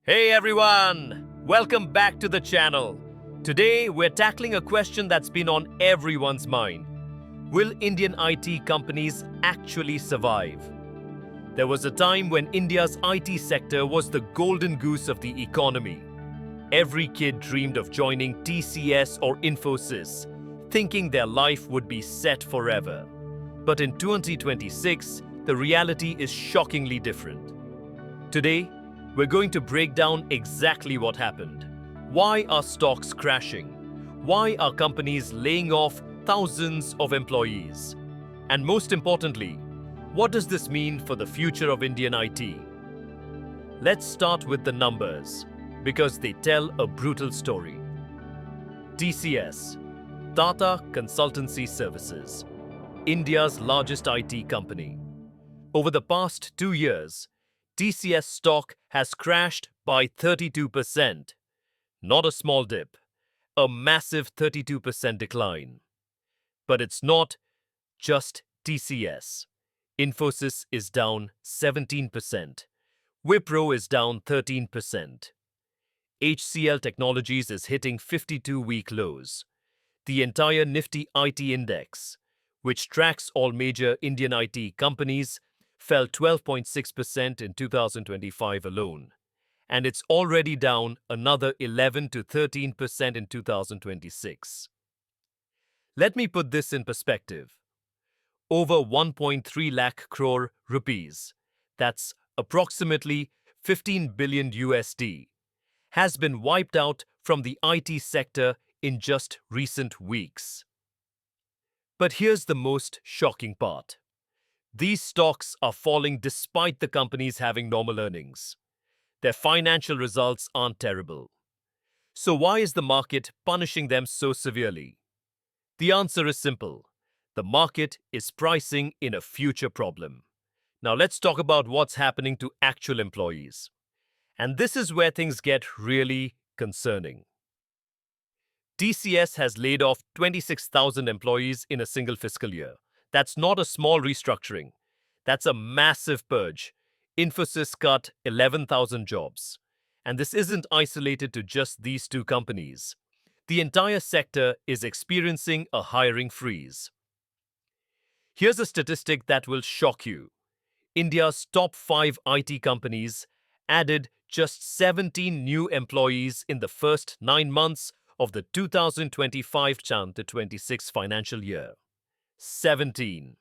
Hey everyone! Welcome back to the channel. Today we're tackling a question that's been on everyone's mind. Will Indian IT companies actually survive? There was a time when India's IT sector was the golden goose of the economy. Every kid dreamed of joining TCS or Infosys, thinking their life would be set forever. But in 2026, the reality is shockingly different. Today, we're going to break down exactly what happened. Why are stocks crashing? Why are companies laying off thousands of employees? And most importantly, what does this mean for the future of Indian IT? Let's start with the numbers, because they tell a brutal story. TCS, Tata Consultancy Services, India's largest IT company. Over the past 2 years, TCS stock has crashed by 32%. Not a small dip, a massive 32% decline. But it's not just TCS. Infosys is down 17%. Wipro is down 13%. HCL Technologies is hitting 52-week lows. The entire Nifty IT index, which tracks all major Indian IT companies, fell 12.6% in 2025 alone, and it's already down another 11 to 13% in 2026. Let me put this in perspective. Over 1.3 lakh crore rupees, that's approximately 15 billion USD, has been wiped out from the IT sector in just recent weeks. But here's the most shocking part. These stocks are falling despite the companies having normal earnings. Their financial results aren't terrible. So why is the market punishing them so severely? The answer is simple. The market is pricing in a future problem. Now let's talk about what's happening to actual employees. And this is where things get really concerning. TCS has laid off 26,000 employees in a single fiscal year. That's not a small restructuring. That's a massive purge. Infosys cut 11,000 jobs. And this isn't isolated to just these two companies. The entire sector is experiencing a hiring freeze. Here's a statistic that will shock you. India's top 5 IT companies added just 17 new employees in the first 9 months of the 2025-26 financial year. 17.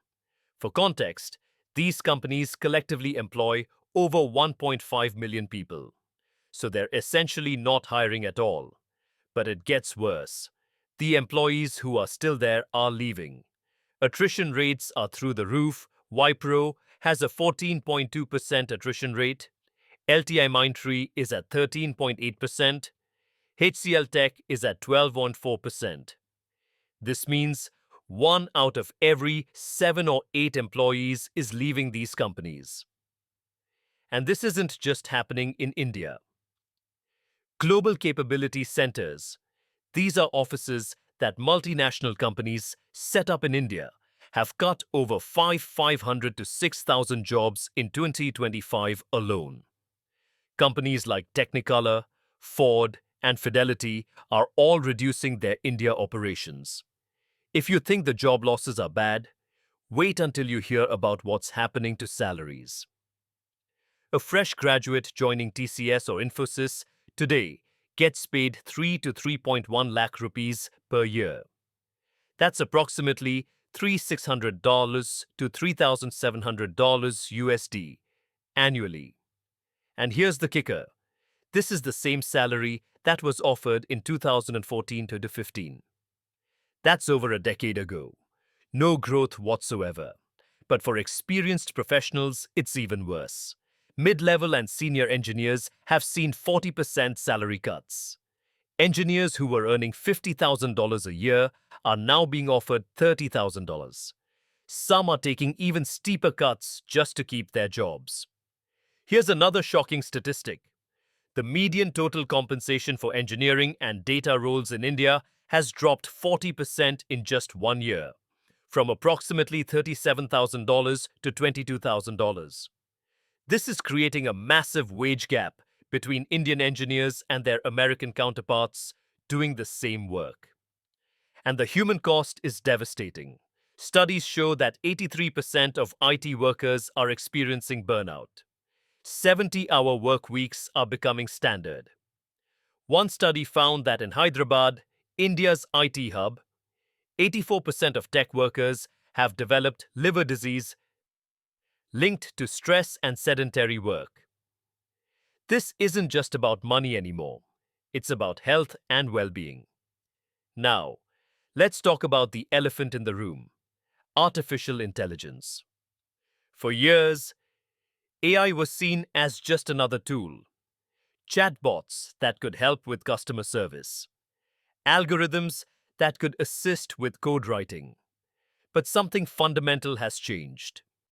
For context, these companies collectively employ over 1.5 million people. So they're essentially not hiring at all. But it gets worse. The employees who are still there are leaving. Attrition rates are through the roof. Wipro has a 14.2% attrition rate. LTIMindtree is at 13.8%. HCL Tech is at 12.4%. This means 1 out of every 7 or 8 employees is leaving these companies. And this isn't just happening in India. Global capability centers, these are offices that multinational companies set up in India, have cut over 500 to 6,000 jobs in 2025 alone. Companies like Technicolor, Ford, and Fidelity are all reducing their India operations. If you think the job losses are bad, wait until you hear about what's happening to salaries. A fresh graduate joining TCS or Infosys today gets paid 3 to 3.1 lakh rupees per year. That's approximately $3,600 to $3,700 USD annually. And here's the kicker. This is the same salary that was offered in 2014-15. That's over a decade ago. No growth whatsoever. But for experienced professionals, it's even worse. Mid-level and senior engineers have seen 40% salary cuts. Engineers who were earning $50,000 a year are now being offered $30,000. Some are taking even steeper cuts just to keep their jobs. Here's another shocking statistic. The median total compensation for engineering and data roles in India has dropped 40% in just 1 year, from approximately $37,000 to $22,000. This is creating a massive wage gap between Indian engineers and their American counterparts doing the same work. And the human cost is devastating. Studies show that 83% of IT workers are experiencing burnout. 70-hour work weeks are becoming standard. One study found that in Hyderabad, India's IT hub, 84% of tech workers have developed liver disease linked to stress and sedentary work. This isn't just about money anymore. It's about health and well-being. Now, let's talk about the elephant in the room: artificial intelligence. For years, AI was seen as just another tool. Chatbots that could help with customer service, algorithms that could assist with code writing. But something fundamental has changed.